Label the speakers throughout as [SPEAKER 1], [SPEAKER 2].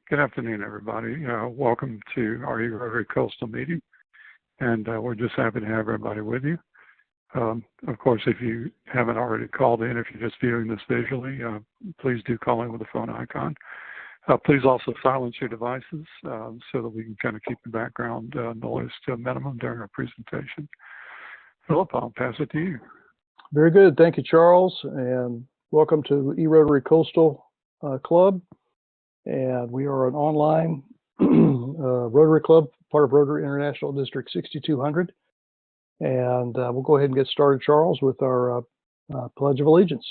[SPEAKER 1] Good afternoon, everybody. Welcome to our Rotary Coastal meeting, and we're just happy to have everybody with you. Of course, if you haven't already called in, if you're just viewing this visually, please do call in with the phone icon. Please also silence your devices so that we can kind of keep the background noise to a minimum during our presentation. Philip, I'll pass it to you.
[SPEAKER 2] Very good. Thank you, Charles, and welcome to Rotary Coastal Club. And we are an online Rotary Club, part of Rotary International District 6200. And we'll go ahead and get started, Charles, with our Pledge of Allegiance.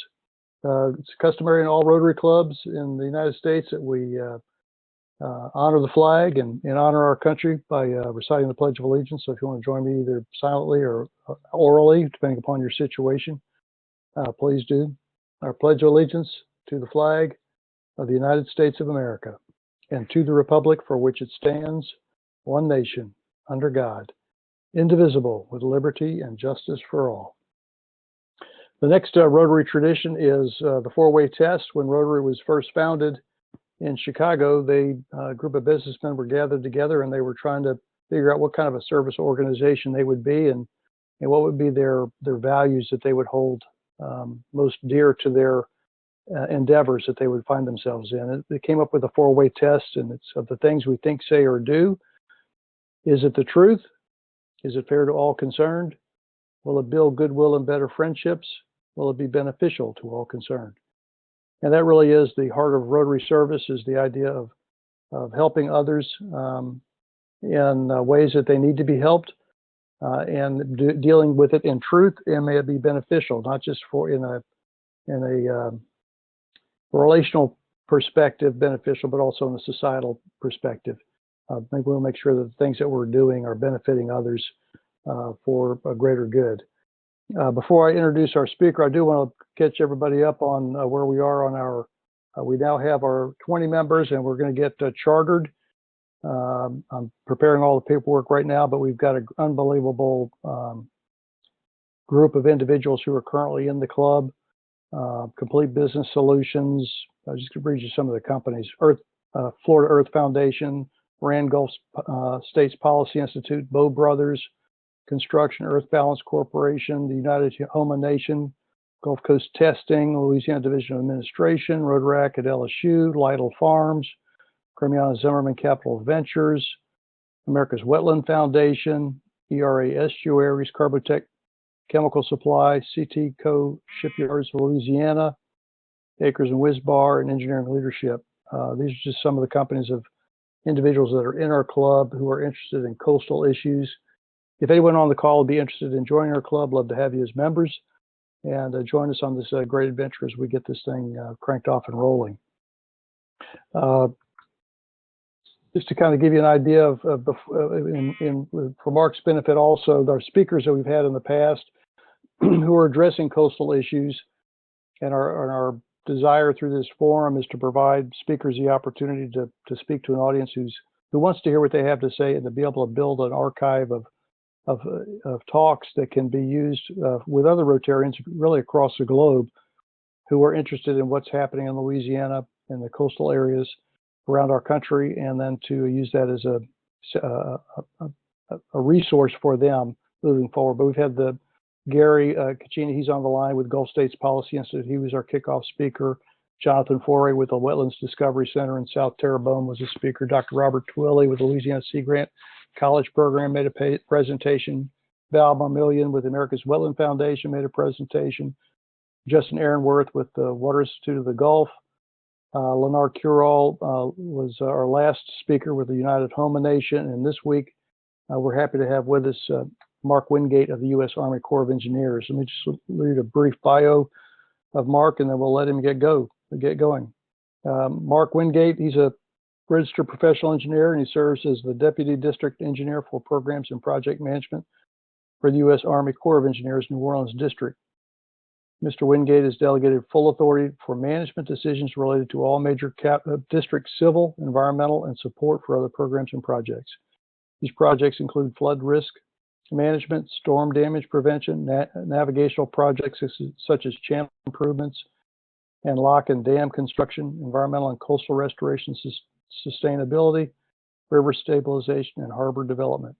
[SPEAKER 2] It's customary in all Rotary clubs in the United States that we honor the flag and honor our country by reciting the Pledge of Allegiance. So if you want to join me either silently or orally, depending upon your situation, please do. Our Pledge of Allegiance to the flag of the United States of America and to the republic for which it stands, one nation, under God, indivisible, with liberty and justice for all. The next Rotary tradition is the four-way test. When Rotary was first founded in Chicago, a group of businessmen were gathered together and they were trying to figure out what kind of a service organization they would be and what would be their values that they would hold most dear to their endeavors that they would find themselves in. They came up with a four-way test, and it's of the things we think, say, or do. Is it the truth? Is it fair to all concerned? Will it build goodwill and better friendships? Will it be beneficial to all concerned? And that really is the heart of Rotary service, is the idea of helping others in ways that they need to be helped and dealing with it in truth, and may it be beneficial, not just for in a relational perspective beneficial, but also in a societal perspective. I think we'll make sure that the things that we're doing are benefiting others for a greater good. Before I introduce our speaker, I do want to catch everybody up on where we are on our, we now have our 20 members and we're going to get chartered. I'm preparing all the paperwork right now, but we've got an unbelievable group of individuals who are currently in the club. Complete Business Solutions. I'm just going to read you some of the companies. Florida Earth Foundation, Rand Gulf States Policy Institute, Bow Brothers Construction, Earth Balance Corporation, the United Homa Nation, Gulf Coast Testing, Louisiana Division of Administration, Rotarac at LSU, Lytle Farms, Cremiana Zimmerman Capital Ventures, America's Wetland Foundation, ERA Estuaries, Carbotech Chemical Supply, CT Co. Shipyards of Louisiana, Acres and Whizbar, and Engineering Leadership. These are just some of the companies of individuals that are in our club who are interested in coastal issues. If anyone on the call would be interested in joining our club, love to have you as members and join us on this great adventure as we get this thing cranked off and rolling. Just to kind of give you an idea of for Mark's benefit also, our speakers that we've had in the past who are addressing coastal issues, and our desire through this forum is to provide speakers the opportunity to speak to an audience who wants to hear what they have to say and to be able to build an archive of talks that can be used with other Rotarians really across the globe who are interested in what's happening in Louisiana and the coastal areas around our country, and then to use that as a resource for them moving forward. But we've had Gary Caccini, he's on the line with Gulf States Policy Institute. He was our kickoff speaker. Jonathan Foray with the Wetlands Discovery Center in South Terrebonne was a speaker. Dr. Robert Twilley with the Louisiana Sea Grant College Program made a presentation. Val Marmillion with America's Wetland Foundation made a presentation. Justin Aaronworth with the Water Institute of the Gulf. Leonard Curall was our last speaker with the United Homa Nation. And this week, we're happy to have with us Mark Wingate of the U.S. Army Corps of Engineers. Let me just read a brief bio of Mark, and then we'll let him get going. Mark Wingate, he's a registered professional engineer, and he serves as the Deputy District Engineer for Programs and Project Management for the U.S. Army Corps of Engineers, New Orleans District. Mr. Wingate is delegated full authority for management decisions related to all major district civil, environmental, and support for other programs and projects. These projects include flood risk management, storm damage prevention, navigational projects such as channel improvements, and lock and dam construction, environmental and coastal restoration sustainability, river stabilization, and harbor development.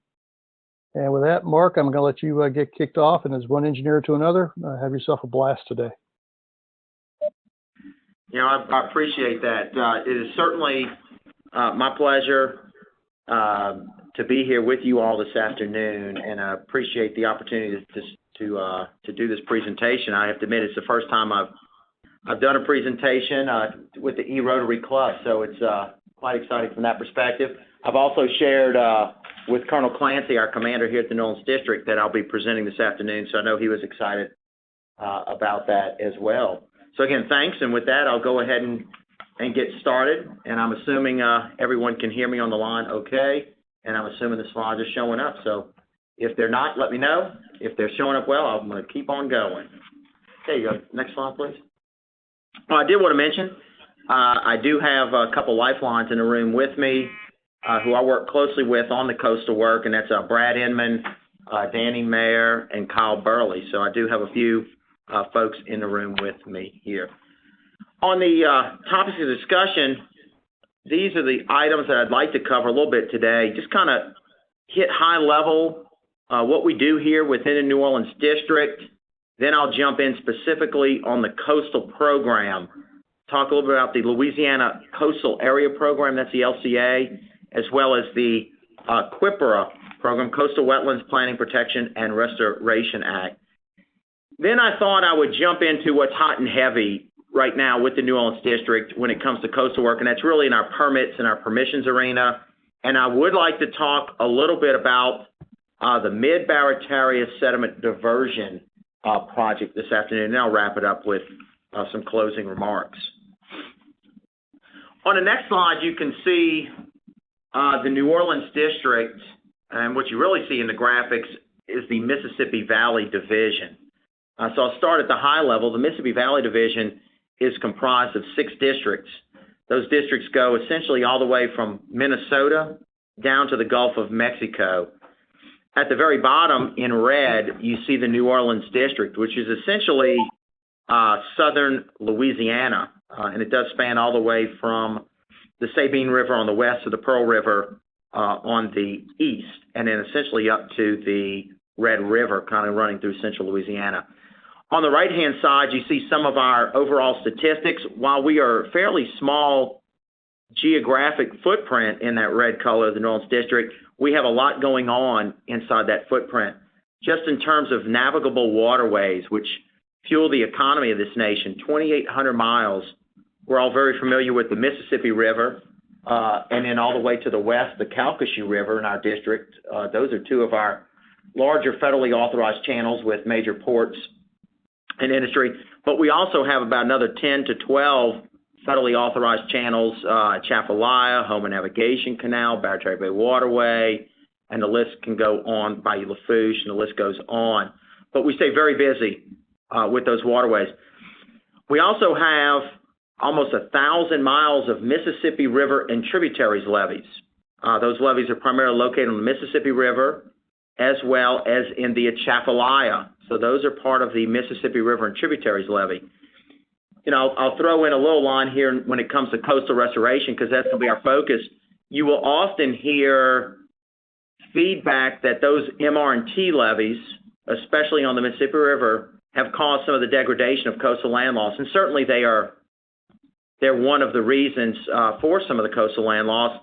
[SPEAKER 2] And with that, Mark, I'm going to let you get kicked off, and as one engineer to another, have yourself a blast today.
[SPEAKER 3] You know, I appreciate that. It is certainly my pleasure to be here with you all this afternoon, and I appreciate the opportunity to do this presentation. I have to admit, it's the first time I've done a presentation with the E-Rotary Club, so it's quite exciting from that perspective. I've also shared with Colonel Clancy, our commander here at the New Orleans District, that I'll be presenting this afternoon, so I know he was excited about that as well. So again, thanks, and with that, I'll go ahead and get started, and I'm assuming everyone can hear me on the line okay, and I'm assuming the slides are showing up, so if they're not, let me know. If they're showing up well, I'm going to keep on going. There you go. Next slide, please. I did want to mention, I do have a couple lifelines in the room with me who I work closely with on the coastal work, and that's Brad Inman, Danny Mayer, and Kyle Burley. So I do have a few folks in the room with me here. On the topics of discussion, these are the items that I'd like to cover a little bit today. Just kind of hit high level what we do here within the New Orleans District. Then I'll jump in specifically on the coastal program, talk a little bit about the Louisiana Coastal Area Program, that's the LCA, as well as the QWPRA program, Coastal Wetlands Planning Protection and Restoration Act. Then I thought I would jump into what's hot and heavy right now with the New Orleans District when it comes to coastal work, and that's really in our permits and our permissions arena. And I would like to talk a little bit about the Mid-Barataria Sediment Diversion project this afternoon, and I'll wrap it up with some closing remarks. On the next slide, you can see the New Orleans District, and what you really see in the graphics is the Mississippi Valley Division. So I'll start at the high level. The Mississippi Valley Division is comprised of 6 districts. Those districts go essentially all the way from Minnesota down to the Gulf of Mexico. At the very bottom in red, you see the New Orleans District, which is essentially southern Louisiana, and it does span all the way from the Sabine River on the west to the Pearl River on the east, and then essentially up to the Red River, kind of running through central Louisiana. On the right-hand side, you see some of our overall statistics. While we are a fairly small geographic footprint in that red color of the New Orleans District, we have a lot going on inside that footprint. Just in terms of navigable waterways, which fuel the economy of this nation, 2,800 miles. We're all very familiar with the Mississippi River, and then all the way to the west, the Calcasieu River in our district. Those are 2 of our larger federally authorized channels with major ports and industry. But we also have about another 10 to 12 federally authorized channels, Atchafalaya, Houma Navigation Canal, Barataria Bay Waterway, and the list can go on, Bayou Lafourche, and the list goes on. But we stay very busy with those waterways. We also have almost 1,000 miles of Mississippi River and tributaries levees. Those levees are primarily located on the Mississippi River as well as in the Atchafalaya. So those are part of the Mississippi River and tributaries levee. You know, I'll throw in a little line here when it comes to coastal restoration, because that's going to be our focus. You will often hear feedback that those MR&T levees, especially on the Mississippi River, have caused some of the degradation of coastal land loss, and certainly they're one of the reasons for some of the coastal land loss.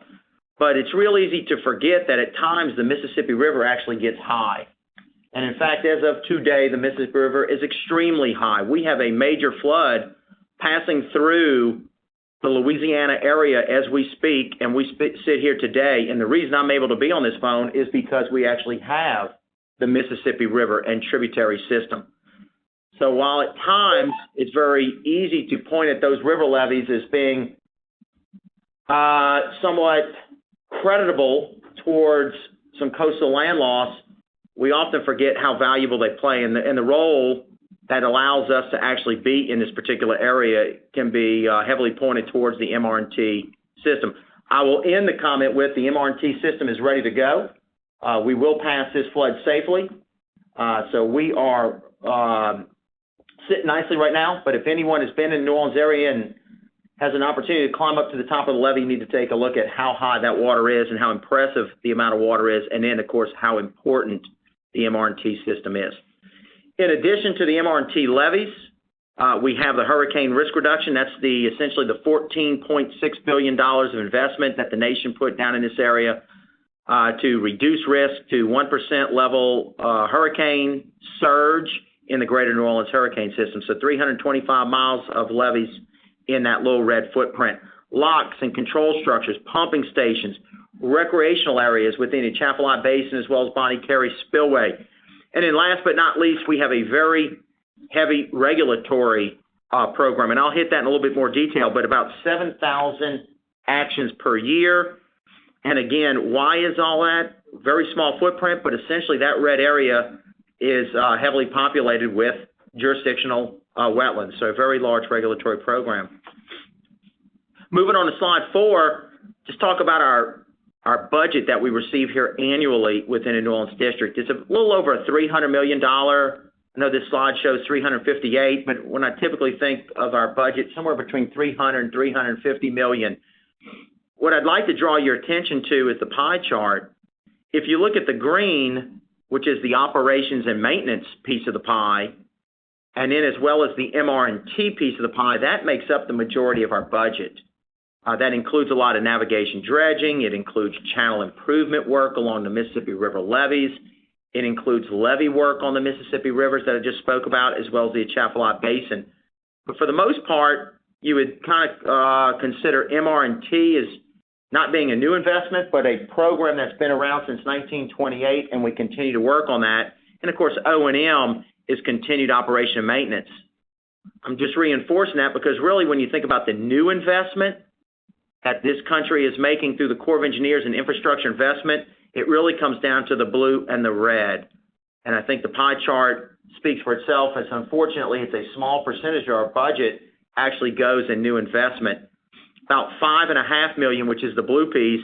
[SPEAKER 3] But it's real easy to forget that at times the Mississippi River actually gets high. And in fact, as of today, the Mississippi River is extremely high. We have a major flood passing through the Louisiana area as we speak, and we sit here today. And the reason I'm able to be on this phone is because we actually have the Mississippi River and tributary system. So while at times it's very easy to point at those river levees as being somewhat creditable towards some coastal land loss, we often forget how valuable they play, and the role that allows us to actually be in this particular area can be heavily pointed towards the MR&T system. I will end the comment with the MR&T system is ready to go. We will pass this flood safely. So we are sitting nicely right now, but if anyone has been in the New Orleans area and has an opportunity to climb up to the top of the levee, you need to take a look at how high that water is and how impressive the amount of water is, and then, of course, how important the MR&T system is. In addition to the MR&T levees, we have the hurricane risk reduction. That's essentially the $14.6 billion of investment that the nation put down in this area to reduce risk to 1% level hurricane surge in the greater New Orleans hurricane system. So 325 miles of levees in that little red footprint. Locks and control structures, pumping stations, recreational areas within the Atchafalaya Basin as well as Bonnie Carey Spillway. And then last but not least, we have a very heavy regulatory program, and I'll hit that in a little bit more detail, but about 7,000 actions per year. And again, why is all that? Very small footprint, but essentially that red area is heavily populated with jurisdictional wetlands, so a very large regulatory program. Moving on to slide 4, just talk about our budget that we receive here annually within the New Orleans District. It's a little over a $300 million. I know this slide shows 358, but when I typically think of our budget, somewhere between 300 and 350 million. What I'd like to draw your attention to is the pie chart. If you look at the green, which is the operations and maintenance piece of the pie, and then as well as the MR&T piece of the pie, that makes up the majority of our budget. That includes a lot of navigation dredging. It includes channel improvement work along the Mississippi River levees. It includes levee work on the Mississippi rivers that I just spoke about, as well as the Atchafalaya Basin. But for the most part, you would kind of consider MR&T as not being a new investment, but a program that's been around since 1928, and we continue to work on that. And of course, O&M is continued operation and maintenance. I'm just reinforcing that because really when you think about the new investment that this country is making through the Corps of Engineers and infrastructure investment, it really comes down to the blue and the red. And I think the pie chart speaks for itself, as unfortunately it's a small percentage of our budget actually goes in new investment. About $5.5 million, which is the blue piece,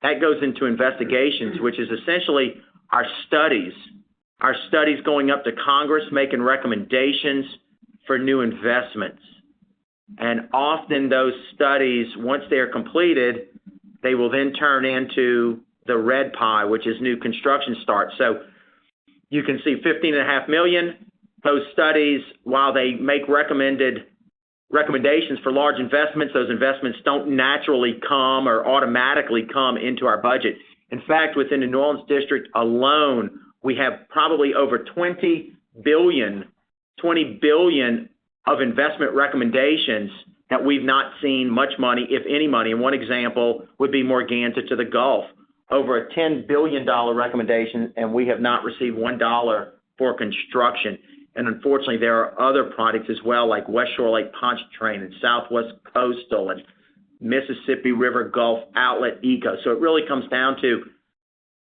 [SPEAKER 3] that goes into investigations, which is essentially our studies going up to Congress making recommendations for new investments. And often those studies, once they are completed, they will then turn into the red pie, which is new construction starts. So you can see $15.5 million. Those studies, while they make recommendations for large investments, those investments don't naturally come or automatically come into our budget. In fact, within the New Orleans District alone, we have probably over $20 billion of investment recommendations that we've not seen much money, if any money. And one example would be Morganta to the Gulf, over a $10 billion recommendation, and we have not received $1 for construction. And unfortunately, there are other projects as well, like West Shore Lake Pontchartrain and Southwest Coastal and Mississippi River Gulf Outlet Eco. So it really comes down to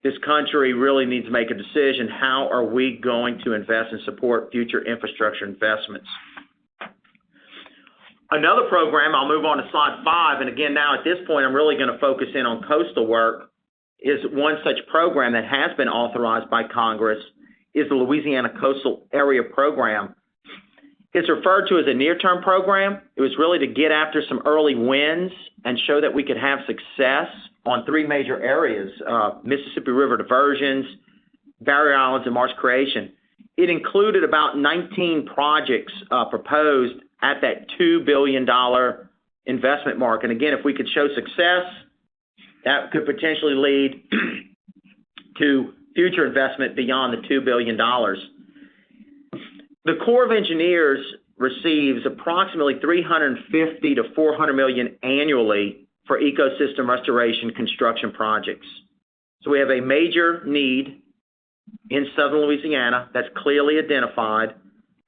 [SPEAKER 3] this country really needs to make a decision. How are we going to invest and support future infrastructure investments? Another program, I'll move on to slide 5, and again, now at this point, I'm really going to focus in on coastal work, is one such program that has been authorized by Congress is the Louisiana Coastal Area Program. It's referred to as a near-term program. It was really to get after some early wins and show that we could have success on 3 major areas, Mississippi River diversions, barrier islands, and marsh creation. It included about 19 projects proposed at that $2 billion investment mark. And again, if we could show success, that could potentially lead to future investment beyond the $2 billion. The Corps of Engineers receives approximately $350 to $400 million annually for ecosystem restoration construction projects. So we have a major need in southern Louisiana that's clearly identified.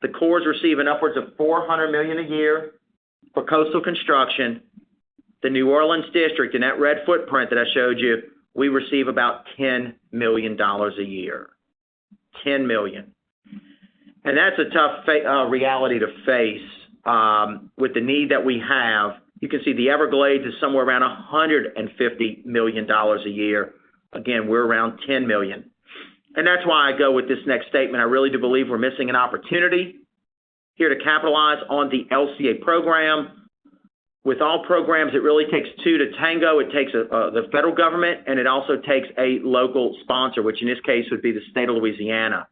[SPEAKER 3] The Corps is receiving upwards of $400 million a year for coastal construction. The New Orleans District, in that red footprint that I showed you, we receive about $10 million a year. $10 million. And that's a tough reality to face with the need that we have. You can see the Everglades is somewhere around $150 million a year. Again, we're around $10 million. And that's why I go with this next statement. I really do believe we're missing an opportunity here to capitalize on the LCA program. with all programs, it really takes two to tango. It takes the federal government, and it also takes a local sponsor, which in this case would be the state of Louisiana,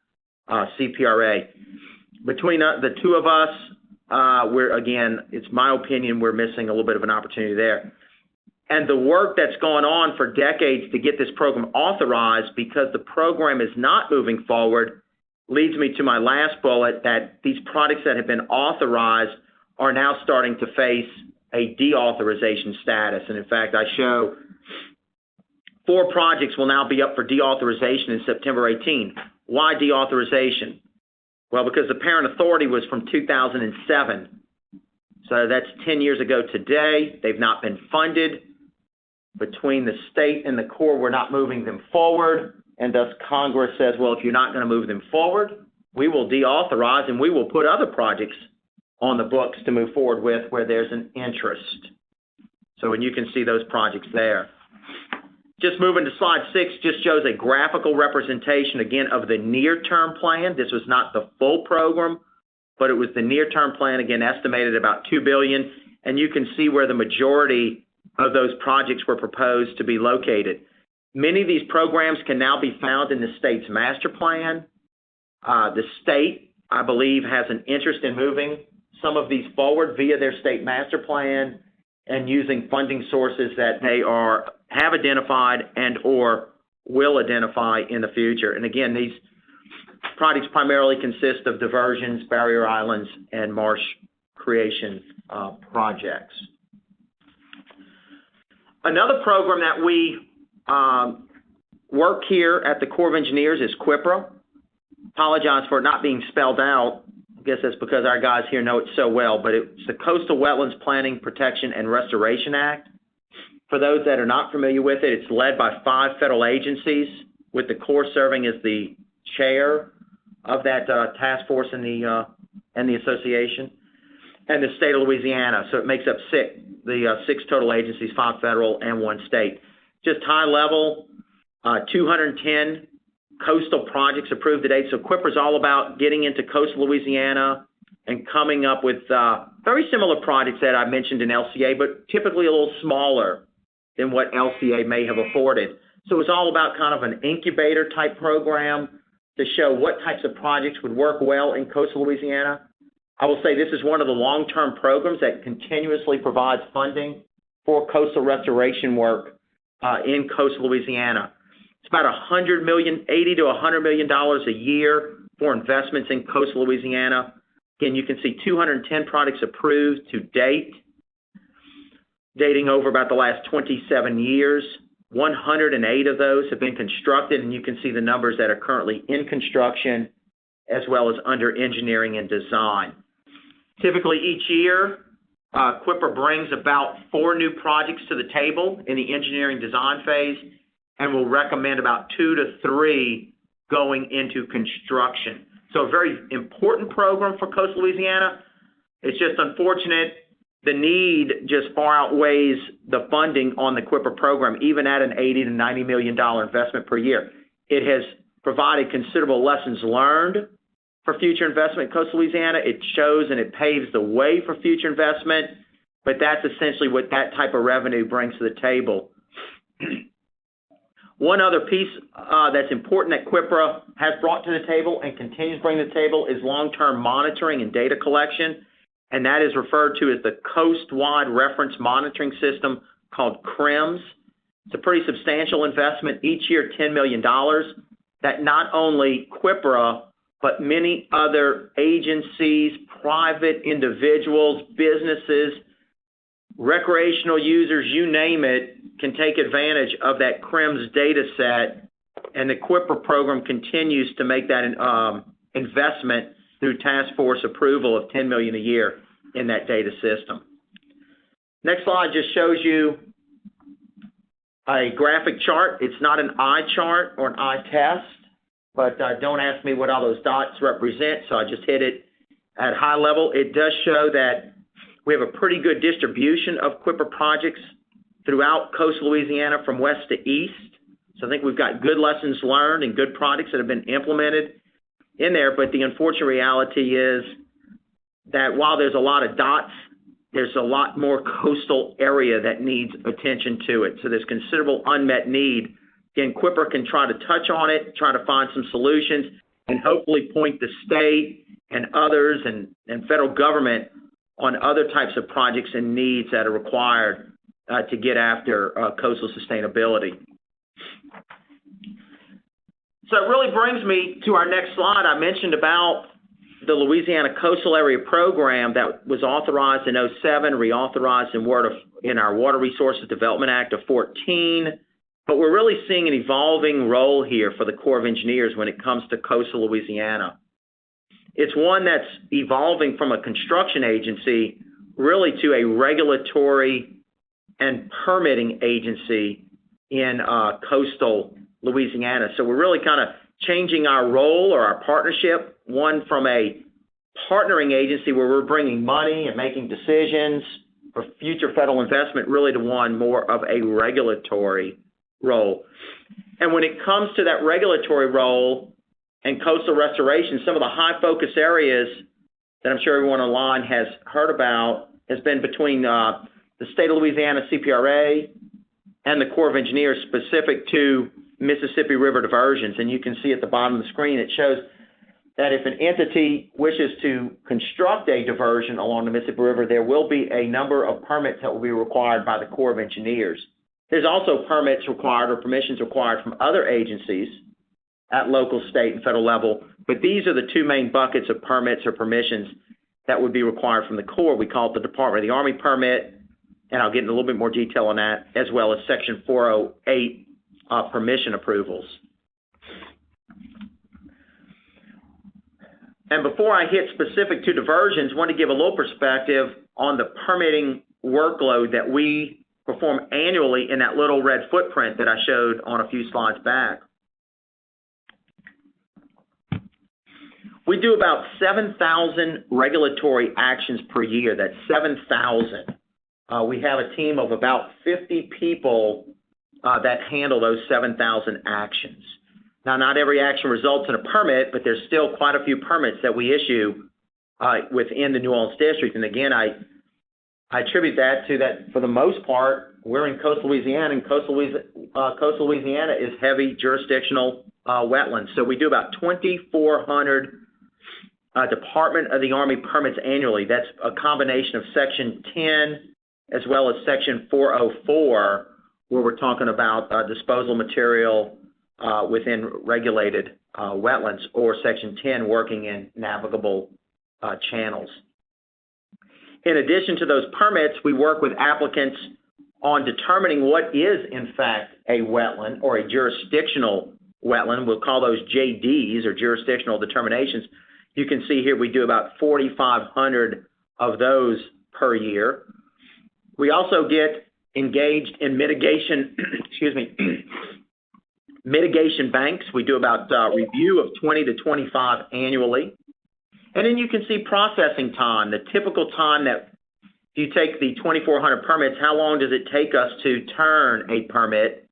[SPEAKER 3] CPRA. Between the two of us, it's my opinion, we're missing a little bit of an opportunity there. And the work that's gone on for decades to get this program authorized, because the program is not moving forward, leads me to my last bullet, that these projects that have been authorized are now starting to face a deauthorization status. And in fact, I show 4 projects will now be up for deauthorization in September 18. Why deauthorization? Well, because the parent authority was from 2007. So that's 10 years ago today. They've not been funded. Between the state and the Corps, we're not moving them forward. And thus Congress says, well, if you're not going to move them forward, we will deauthorize and we will put other projects on the books to move forward with where there's an interest. So, and you can see those projects there. Just moving to slide 6, just shows a graphical representation, again, of the near-term plan. This was not the full program, but it was the near-term plan, again, estimated about $2 billion. And you can see where the majority of those projects were proposed to be located. Many of these programs can now be found in the state's master plan. The state, I believe, has an interest in moving some of these forward via their state master plan and using funding sources that they have identified and or will identify in the future. And again, these projects primarily consist of diversions, barrier islands, and marsh creation projects. Another program that we work here at the Corps of Engineers is QIPRA. Apologize for it not being spelled out. I guess that's because our guys here know it so well, but it's the Coastal Wetlands Planning, Protection, and Restoration Act. For those that are not familiar with it, it's led by 5 federal agencies, with the Corps serving as the chair of that task force and the association, and the state of Louisiana. So it makes up 6 total agencies, 5 federal and 1 state. Just high level, 210 coastal projects approved to date. So QIPRA is all about getting into coastal Louisiana and coming up with very similar projects that I mentioned in LCA, but typically a little smaller than what LCA may have afforded. So it's all about kind of an incubator type program to show what types of projects would work well in coastal Louisiana. I will say this is one of the long-term programs that continuously provides funding for coastal restoration work in coastal Louisiana. It's about $80 to $100 million a year for investments in coastal Louisiana. Again, you can see 210 projects approved to date, dating over about the last 27 years. 108 of those have been constructed, and you can see the numbers that are currently in construction as well as under engineering and design. Typically each year, QIPRA brings about 4 new projects to the table in the engineering design phase, and will recommend about 2 to 3 going into construction. So a very important program for coastal Louisiana. It's just unfortunate the need just far outweighs the funding on the QIPRA program, even at an $80 to $90 million investment per year. It has provided considerable lessons learned for future investment in coastal Louisiana. It shows and it paves the way for future investment, but that's essentially what that type of revenue brings to the table. One other piece that's important that QIPRA has brought to the table and continues to bring to the table is long-term monitoring and data collection, and that is referred to as the Coast-Wide Reference Monitoring System called CREMS. It's a pretty substantial investment, each year $10 million, that not only QIPRA, but many other agencies, private individuals, businesses, recreational users, you name it, can take advantage of that CREMS data set, and the QIPRA program continues to make that investment through task force approval of $10 million a year in that data system. Next slide just shows you a graphic chart. It's not an eye chart or an eye test, but don't ask me what all those dots represent, so I just hit it at high level. It does show that we have a pretty good distribution of QIPRA projects throughout coastal Louisiana from west to east. So I think we've got good lessons learned and good projects that have been implemented in there, but the unfortunate reality is that while there's a lot of dots there's a lot more coastal area that needs attention to it. So there's considerable unmet need. Again, Quipper can try to touch on it, try to find some solutions, and hopefully point the state and others and federal government on other types of projects and needs that are required to get after coastal sustainability. So it really brings me to our next slide. I mentioned about the Louisiana Coastal Area Program that was authorized in 2007, reauthorized in our Water Resources Development Act of 2014. But we're really seeing an evolving role here for the Corps of Engineers when it comes to coastal Louisiana. It's one that's evolving from a construction agency really to a regulatory and permitting agency in coastal Louisiana. So we're really kind of changing our role or our partnership, one from a partnering agency where we're bringing money and making decisions for future federal investment, really to one more of a regulatory role. And when it comes to that regulatory role and coastal restoration, some of the high focus areas that I'm sure everyone online has heard about has been between the state of Louisiana CPRA and the Corps of Engineers specific to Mississippi River diversions. And you can see at the bottom of the screen, it shows that if an entity wishes to construct a diversion along the Mississippi River, there will be a number of permits that will be required by the Corps of Engineers. There's also permits required or permissions required from other agencies at local, state, and federal level, but these are the two main buckets of permits or permissions that would be required from the Corps. We call it the Department of the Army permit, and I'll get into a little bit more detail on that, as well as Section 408 permission approvals. And before I hit specific to diversions, I want to give a little perspective on the permitting workload that we perform annually in that little red footprint that I showed on a few slides back. We do about 7,000 regulatory actions per year. That's 7,000. We have a team of about 50 people that handle those 7,000 actions. Now, not every action results in a permit, but there's still quite a few permits that we issue within the New Orleans District. And again, I attribute that to that for the most part, we're in coastal Louisiana, and coastal Louisiana is heavy jurisdictional wetlands. So we do about 2,400 Department of the Army permits annually. That's a combination of Section 10 as well as Section 404, where we're talking about disposal material within regulated wetlands, or Section 10 working in navigable channels. In addition to those permits, we work with applicants on determining what is in fact a wetland or a jurisdictional wetland. We'll call those JDs, or jurisdictional determinations. You can see here we do about 4,500 of those per year. We also get engaged in mitigation, mitigation banks. We do about review of 20 to 25 annually. And then you can see processing time, the typical time that if you take the 2,400 permits, how long does it take us to turn a permit?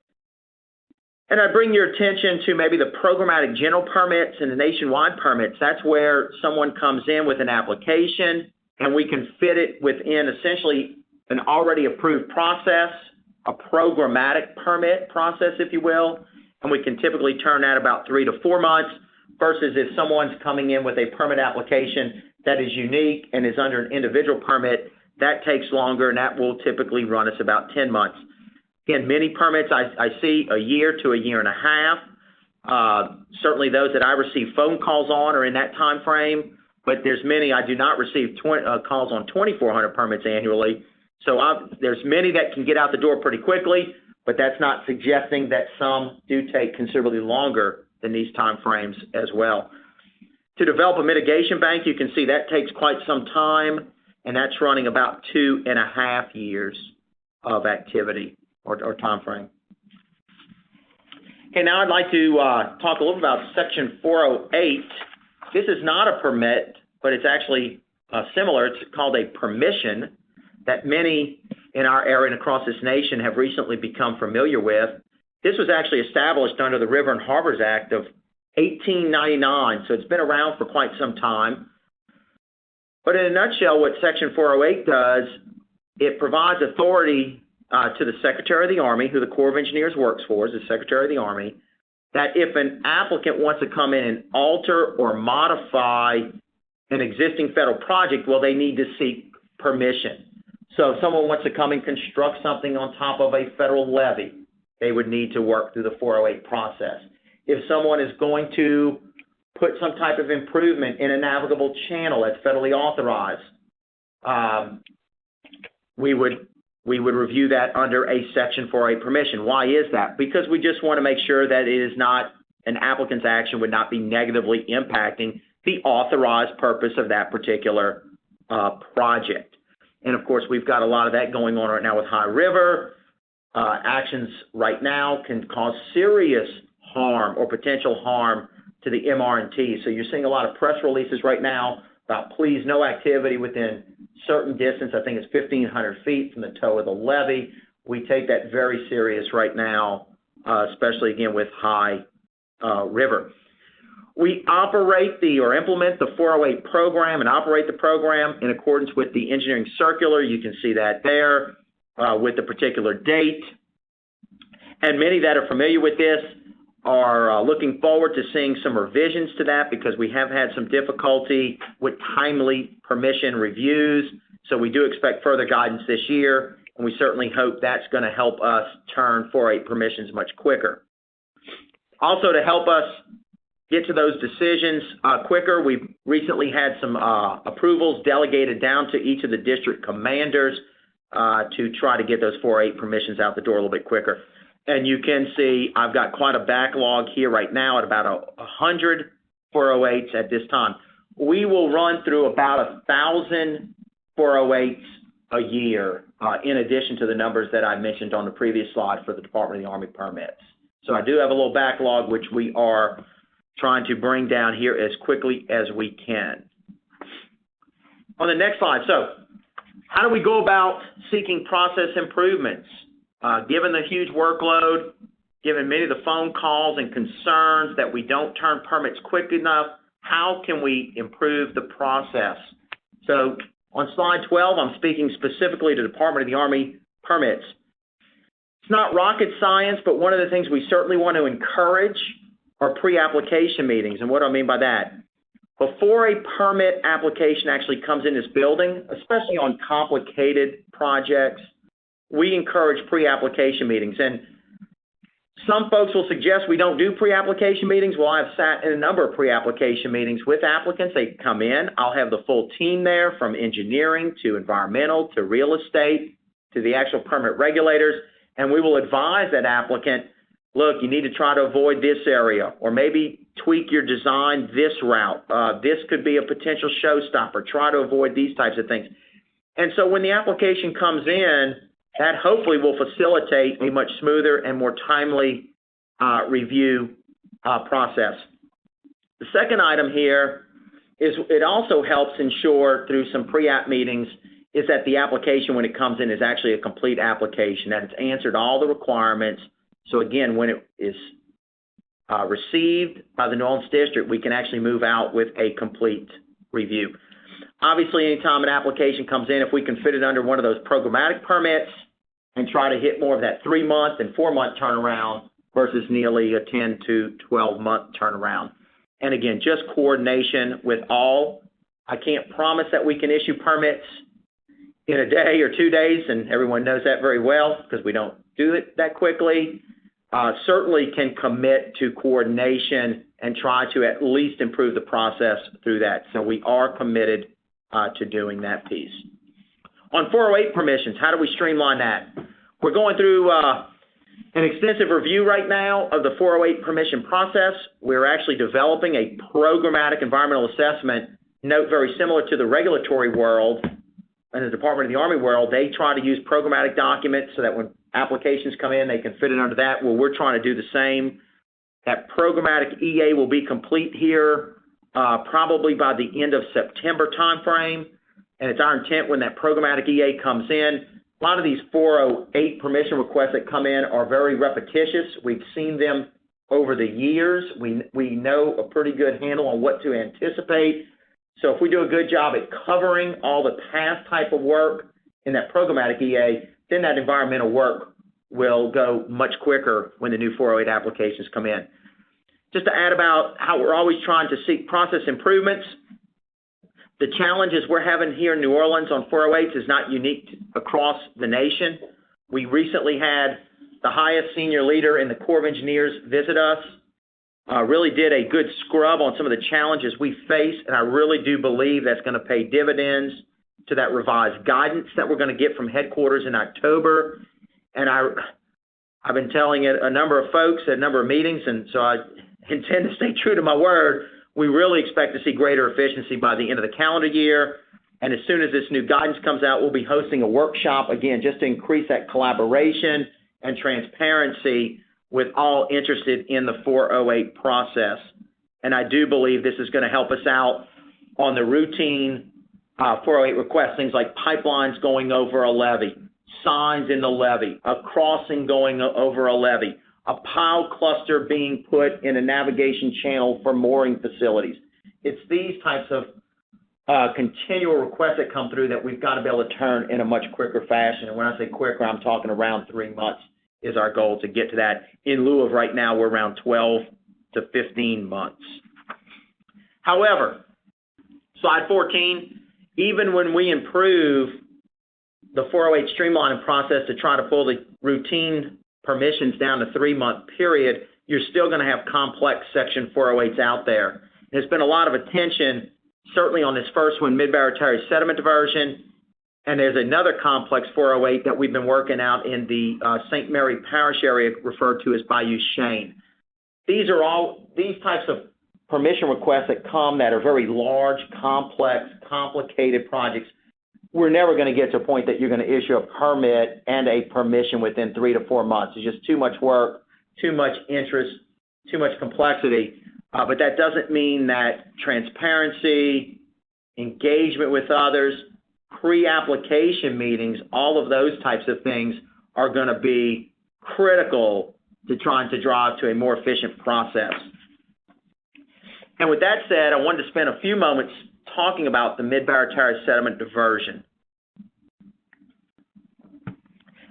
[SPEAKER 3] And I bring your attention to maybe the programmatic general permits and the nationwide permits. That's where someone comes in with an application and we can fit it within essentially an already approved process, a programmatic permit process, if you will, and we can typically turn that about 3 to 4 months, versus if someone's coming in with a permit application that is unique and is under an individual permit, that takes longer, and that will typically run us about 10 months. Again, many permits I see a year to a year and a half. Certainly those that I receive phone calls on are in that time frame, but there's many I do not receive calls on 2,400 permits annually. So there's many that can get out the door pretty quickly, but that's not suggesting that some do take considerably longer than these time frames as well. To develop a mitigation bank, you can see that takes quite some time, and that's running about 2.5 years of activity or time frame. Okay, now I'd like to talk a little about Section 408. This is not a permit, but it's actually similar. It's called a permission that many in our area and across this nation have recently become familiar with. This was actually established under the River and Harbors Act of 1899, so it's been around for quite some time. But in a nutshell, what Section 408 does it provides authority to the Secretary of the Army, who the Corps of Engineers works for, is the Secretary of the Army, that if an applicant wants to come in and alter or modify an existing federal project, well, they need to seek permission. So if someone wants to come and construct something on top of a federal levee, they would need to work through the 408 process. If someone is going to put some type of improvement in a navigable channel that's federally authorized, we would review that under a Section 408 permission. Why is that? Because we just want to make sure that it is not, an applicant's action would not be negatively impacting the authorized purpose of that particular project. And of course, we've got a lot of that going on right now with High River. Actions right now can cause serious harm or potential harm to the MR&T. So you're seeing a lot of press releases right now about please no activity within certain distance. I think it's 1,500 feet from the toe of the levee. We take that very serious right now, especially again with High River. We operate or implement the 408 program and operate the program in accordance with the engineering circular. You can see that there with the particular date. And many that are familiar with this are looking forward to seeing some revisions to that because we have had some difficulty with timely permission reviews. So we do expect further guidance this year, and we certainly hope that's going to help us turn 408 permissions much quicker. Also, to help us get to those decisions quicker, we've recently had some approvals delegated down to each of the district commanders to try to get those 408 permissions out the door a little bit quicker. And you can see I've got quite a backlog here right now at about 100 408s at this time. We will run through about 1,000 408s a year in addition to the numbers that I mentioned on the previous slide for the Department of the Army permits. So I do have a little backlog which we are trying to bring down here as quickly as we can. On the next slide, so how do we go about seeking process improvements? Given the huge workload, given many of the phone calls and concerns that we don't turn permits quick enough, how can we improve the process? So on slide 12, I'm speaking specifically to the Department of the Army permits. It's not rocket science, but one of the things we certainly want to encourage are pre-application meetings. And what do I mean by that? Before a permit application actually comes in this building, especially on complicated projects, we encourage pre-application meetings. And some folks will suggest we don't do pre-application meetings. Well, I've sat in a number of pre-application meetings with applicants. They come in. I'll have the full team there from engineering to environmental to real estate to the actual permit regulators. And we will advise that applicant, look, you need to try to avoid this area or maybe tweak your design this route. This could be a potential showstopper. Try to avoid these types of things. And so when the application comes in, that hopefully will facilitate a much smoother and more timely review process. The second item here is it also helps ensure through some pre-app meetings is that the application when it comes in is actually a complete application, that it's answered all the requirements. So again, when it is received by the New Orleans District, we can actually move out with a complete review. Obviously, anytime an application comes in, if we can fit it under one of those programmatic permits and try to hit more of that 3-month and 4-month turnaround versus nearly a 10 to 12-month turnaround. And again, just coordination with all. I can't promise that we can issue permits in a day or 2 days, and everyone knows that very well because we don't do it that quickly. Certainly can commit to coordination and try to at least improve the process through that. So we are committed to doing that piece. On 408 permissions, how do we streamline that? We're going through an extensive review right now of the 408 permission process. We're actually developing a programmatic environmental assessment, note very similar to the regulatory world and the Department of the Army world. They try to use programmatic documents so that when applications come in, they can fit it under that. Well, we're trying to do the same. That programmatic EA will be complete here probably by the end of September timeframe. And it's our intent when that programmatic EA comes in. A lot of these 408 permission requests that come in are very repetitious. We've seen them over the years. We know a pretty good handle on what to anticipate. So if we do a good job at covering all the past type of work in that programmatic EA, then that environmental work will go much quicker when the new 408 applications come in. Just to add about how we're always trying to seek process improvements, the challenges we're having here in New Orleans on 408s is not unique across the nation. We recently had the highest senior leader in the Corps of Engineers visit us, really did a good scrub on some of the challenges we face, and I really do believe that's going to pay dividends to that revised guidance that we're going to get from headquarters in October. And I've been telling it a number of folks at a number of meetings, and so I intend to stay true to my word. We really expect to see greater efficiency by the end of the calendar year. And as soon as this new guidance comes out, we'll be hosting a workshop, again, just to increase that collaboration and transparency with all interested in the 408 process. And I do believe this is going to help us out on the routine 408 requests, things like pipelines going over a levee, signs in the levee, a crossing going over a levee, a pile cluster being put in a navigation channel for mooring facilities. It's these types of continual requests that come through that we've got to be able to turn in a much quicker fashion. And when I say quicker, I'm talking around 3 months is our goal to get to that. In lieu of right now, we're around 12 to 15 months. However, slide 14, even when we improve the 408 streamlining process to try to pull the routine permissions down to 3-month period, you're still going to have complex Section 408s out there. There's been a lot of attention, certainly on this first one, mid-Barataria sediment diversion, and there's another complex 408 that we've been working out in the St. Mary Parish area referred to as Bayou Chene. These types of permission requests that come that are very large, complex, complicated projects. We're never going to get to a point that you're going to issue a permit and a permission within 3 to 4 months. It's just too much work, too much interest, too much complexity. But that doesn't mean that transparency, engagement with others, pre-application meetings, all of those types of things are going to be critical to trying to drive to a more efficient process. And with that said, I wanted to spend a few moments talking about the mid-Barataria sediment diversion.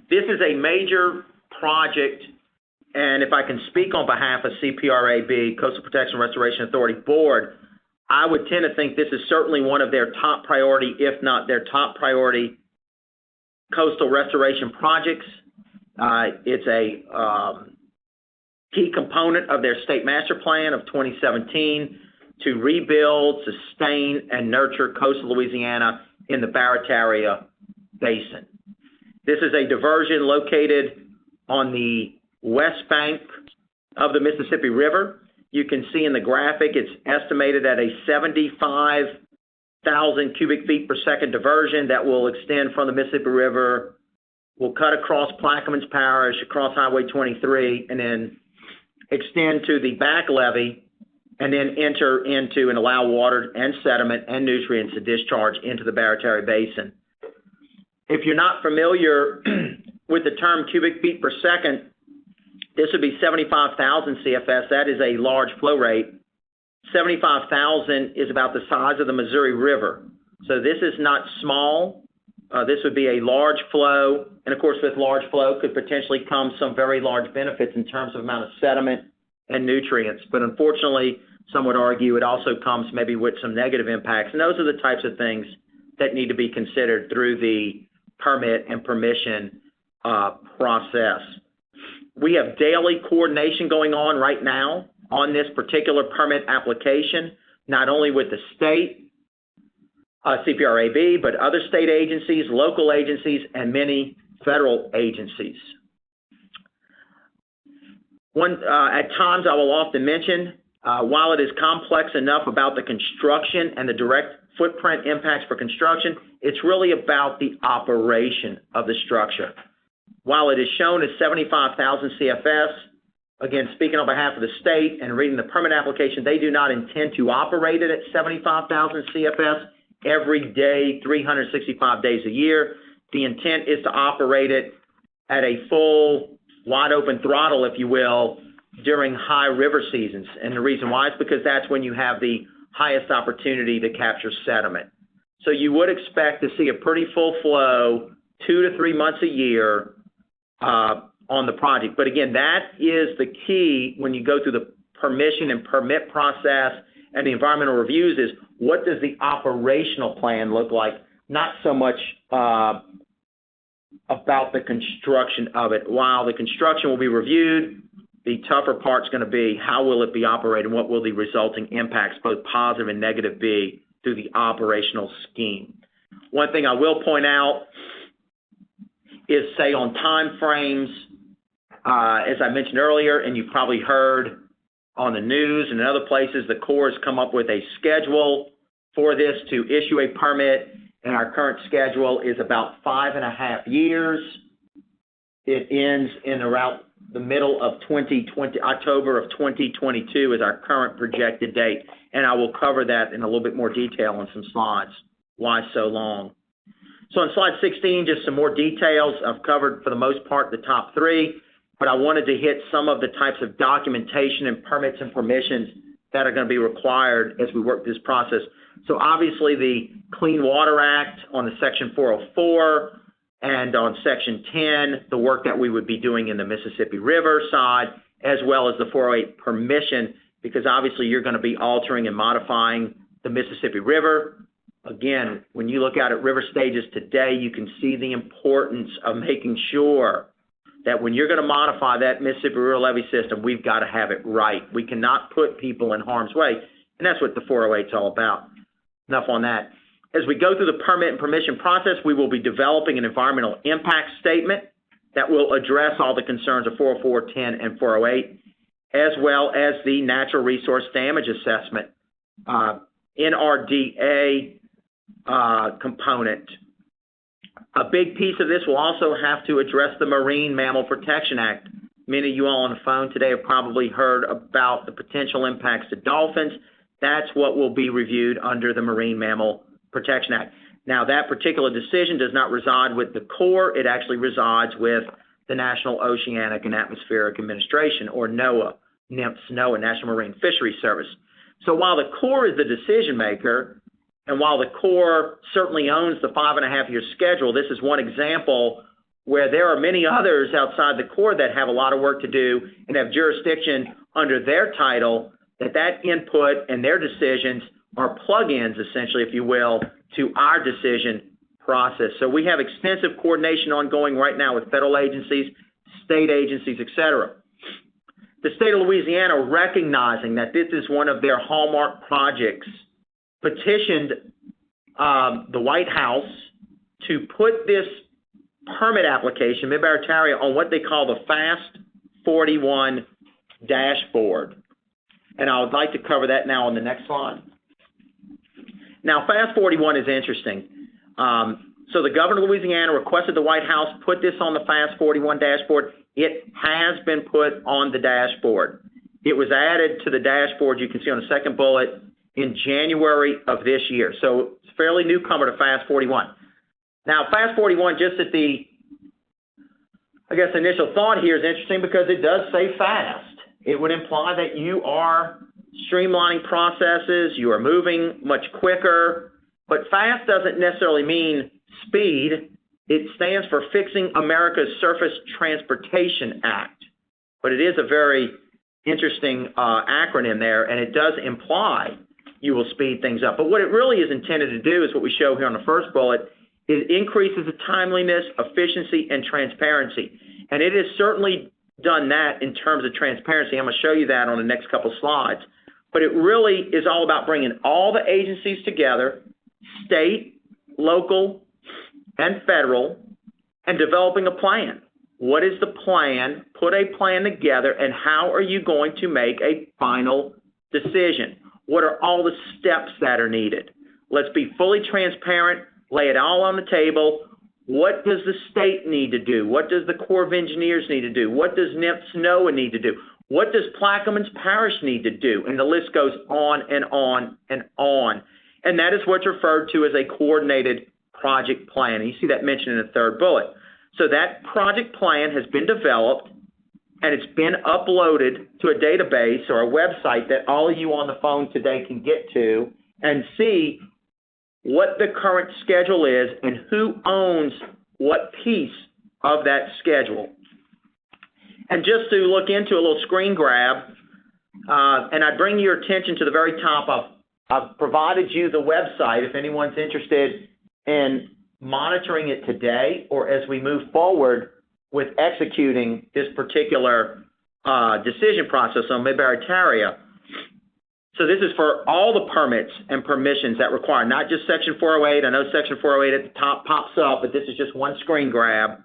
[SPEAKER 3] This is a major project, and if I can speak on behalf of CPRAB, Coastal Protection Restoration Authority Board, I would tend to think this is certainly one of their top priority, if not their top priority, coastal restoration projects. It's a key component of their state master plan of 2017 to rebuild, sustain, and nurture coastal Louisiana in the Barataria Basin. This is a diversion located on the west bank of the Mississippi River. You can see in the graphic it's estimated at a 75,000 cubic feet per second diversion that will extend from the Mississippi River, will cut across Plaquemines Parish, across Highway 23, and then extend to the back levee, and then enter into and allow water and sediment and nutrients to discharge into the Barataria Basin. If you're not familiar with the term cubic feet per second, this would be 75,000 CFS. That is a large flow rate. 75,000 is about the size of the Missouri River. So this is not small. This would be a large flow. And of course, with large flow could potentially come some very large benefits in terms of amount of sediment and nutrients. But unfortunately, some would argue it also comes maybe with some negative impacts. And those are the types of things that need to be considered through the permit and permission process. We have daily coordination going on right now on this particular permit application, not only with the state, CPRAB, but other state agencies, local agencies, and many federal agencies. At times I will often mention, while it is complex enough about the construction and the direct footprint impacts for construction, it's really about the operation of the structure. While it is shown as 75,000 CFS, again, speaking on behalf of the state and reading the permit application, they do not intend to operate it at 75,000 CFS every day, 365 days a year. The intent is to operate it at a full, wide open throttle, if you will, during high river seasons. And the reason why is because that's when you have the highest opportunity to capture sediment. So you would expect to see a pretty full flow 2 to 3 months a year on the project. But again, that is the key when you go through the permission and permit process and the environmental reviews is what does the operational plan look like, not so much about the construction of it. While the construction will be reviewed, the tougher part's going to be how will it be operated and what will the resulting impacts, both positive and negative, be through the operational scheme. One thing I will point out is, say, on time frames, as I mentioned earlier, and you've probably heard on the news and in other places, the Corps has come up with a schedule for this to issue a permit, and our current schedule is about 5.5 years. It ends in around the middle of 2020, October of 2022 is our current projected date, and I will cover that in a little bit more detail in some slides, why so long. So on slide 16, just some more details. I've covered, for the most part, the top three, but I wanted to hit some of the types of documentation and permits and permissions that are going to be required as we work this process. So obviously the Clean Water Act on the Section 404 and on Section 10, the work that we would be doing in the Mississippi River side, as well as the 408 permission, because obviously you're going to be altering and modifying the Mississippi River. Again, when you look out at river stages today, you can see the importance of making sure that when you're going to modify that Mississippi River levee system, we've got to have it right. We cannot put people in harm's way, and that's what the 408 is all about. Enough on that. As we go through the permit and permission process, we will be developing an environmental impact statement that will address all the concerns of 404, 10, and 408, as well as the natural resource damage assessment, NRDA component. A big piece of this will also have to address the Marine Mammal Protection Act. Many of you all on the phone today have probably heard about the potential impacts to dolphins. That's what will be reviewed under the Marine Mammal Protection Act. Now, that particular decision does not reside with the Corps. It actually resides with the National Oceanic and Atmospheric Administration, or NOAA, NOAA, National Marine Fisheries Service. So while the Corps is the decision maker, and while the Corps certainly owns the 5.5-year schedule, this is one example where there are many others outside the Corps that have a lot of work to do and have jurisdiction under their title, that input and their decisions are plug-ins, essentially, if you will, to our decision process. So we have extensive coordination ongoing right now with federal agencies, state agencies, et cetera. The state of Louisiana, recognizing that this is one of their hallmark projects, petitioned the White House to put this permit application, Mid-Barataria, on what they call the Fast 41 dashboard. And I would like to cover that now on the next slide. Now, Fast 41 is interesting. So the governor of Louisiana requested the White House put this on the Fast 41 dashboard. It has been put on the dashboard. It was added to the dashboard, you can see on the second bullet, in January of this year. So it's a fairly newcomer to Fast 41. Now, Fast 41, just at the, initial thought here is interesting because it does say fast. It would imply that you are streamlining processes, you are moving much quicker, but fast doesn't necessarily mean speed. It stands for Fixing America's Surface Transportation Act, but it is a very interesting acronym there, and it does imply you will speed things up. But what it really is intended to do is what we show here on the first bullet. It increases the timeliness, efficiency, and transparency. And it has certainly done that in terms of transparency. I'm going to show you that on the next couple slides. But it really is all about bringing all the agencies together, state, local, and federal, and developing a plan. What is the plan? Put a plan together, and how are you going to make a final decision? What are all the steps that are needed? Let's be fully transparent, lay it all on the table. What does the state need to do? What does the Corps of Engineers need to do? What does NOAA need to do? What does Plaquemines Parish need to do? And the list goes on and on and on. And that is what's referred to as a coordinated project plan. And you see that mentioned in the third bullet. So that project plan has been developed, and it's been uploaded to a database or a website that all of you on the phone today can get to and see what the current schedule is and who owns what piece of that schedule. And just to look into a little screen grab, and I bring your attention to the very top. I've provided you the website if anyone's interested in monitoring it today or as we move forward with executing this particular decision process on Mid-Barataria. So this is for all the permits and permissions that require, not just Section 408. I know Section 408 at the top pops up, but this is just one screen grab.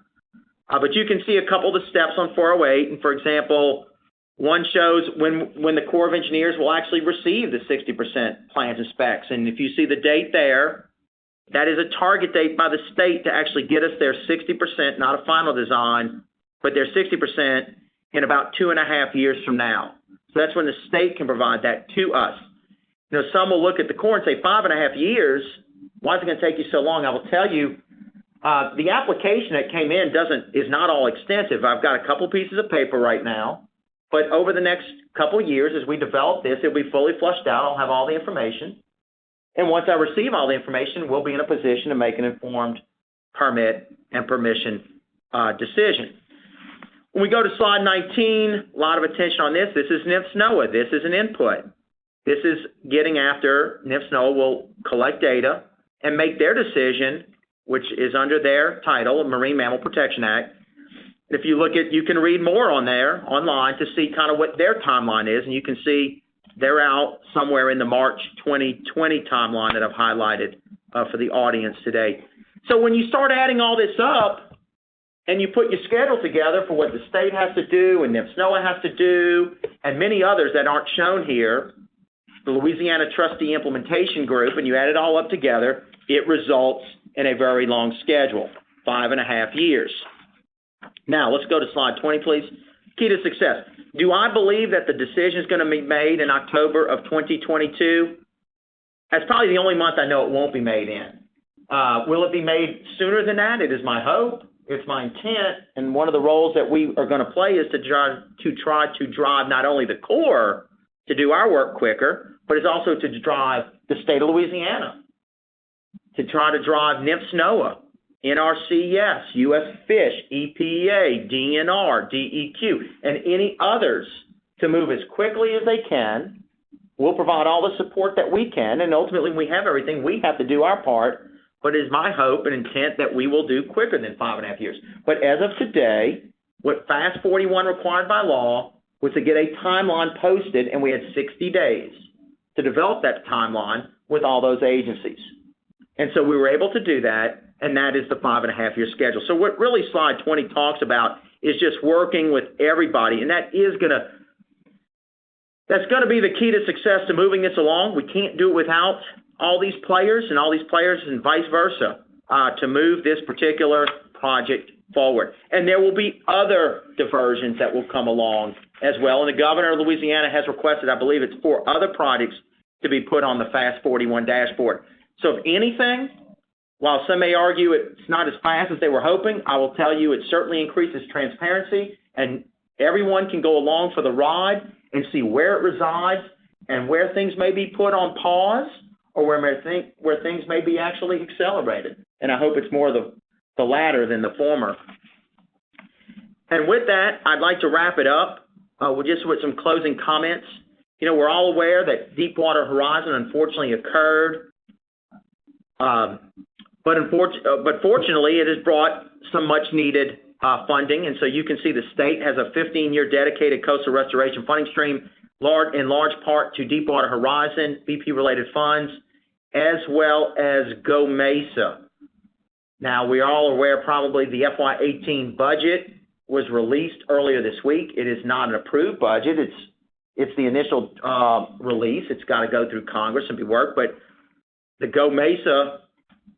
[SPEAKER 3] But you can see a couple of the steps on 408. And for example, one shows when the Corps of Engineers will actually receive the 60% plans and specs. And if you see the date there, that is a target date by the state to actually get us their 60%, not a final design, but their 60% in about 2.5 years from now. So that's when the state can provide that to us. You know, some will look at the Corps and say 5.5 years. Why is it going to take you so long? I will tell you, the application that came in is not all extensive. I've got a couple pieces of paper right now, but over the next couple of years, as we develop this, it'll be fully flushed out. I'll have all the information. And once I receive all the information, we'll be in a position to make an informed permit and permission decision. When we go to slide 19, a lot of attention on this. This is NIFS-NOAA. This is an input. This is getting after NIFS-NOAA will collect data and make their decision, which is under their title, Marine Mammal Protection Act. If you look at, you can read more on there online to see kind of what their timeline is, and you can see they're out somewhere in the March 2020 timeline that I've highlighted for the audience today. So when you start adding all this up and you put your schedule together for what the state has to do and NIFS-NOAA has to do and many others that aren't shown here, the Louisiana Trustee Implementation Group, and you add it all up together, it results in a very long schedule, 5.5 years. Now, let's go to slide 20, please. Key to success. Do I believe that the decision is going to be made in October of 2022? That's probably the only month I know it won't be made in. Will it be made sooner than that? It is my hope. It's my intent. And one of the roles that we are going to play is to try to drive not only the Corps to do our work quicker, but it's also to drive the state of Louisiana, to try to drive NIFS-NOAA, NRCS, U.S. Fish, EPA, DNR, DEQ, and any others to move as quickly as they can. We'll provide all the support that we can, and ultimately when we have everything, we have to do our part, but it is my hope and intent that we will do quicker than 5.5 years. But as of today, what FAST 41 required by law was to get a timeline posted, and we had 60 days to develop that timeline with all those agencies. And so we were able to do that, and that is the 5.5 year schedule. So what really slide 20 talks about is just working with everybody, and that's going to be the key to success to moving this along. We can't do it without all these players and vice versa to move this particular project forward. And there will be other diversions that will come along as well. And the governor of Louisiana has requested, I believe it's 4 other projects to be put on the FAST 41 dashboard. So if anything, while some may argue it's not as fast as they were hoping, I will tell you it certainly increases transparency, and everyone can go along for the ride and see where it resides and where things may be put on pause or where things may be actually accelerated. And I hope it's more the latter than the former. And with that, I'd like to wrap it up with some closing comments. You know, we're all aware that Deepwater Horizon unfortunately occurred. But fortunately, it has brought some much-needed funding, and so you can see the state has a 15-year dedicated coastal restoration funding stream, in large part to Deepwater Horizon, BP-related funds, as well as Go Mesa. Now, we are all aware probably the FY18 budget was released earlier this week. It is not an approved budget. It's the initial release. It's got to go through Congress and be worked, but the Go Mesa,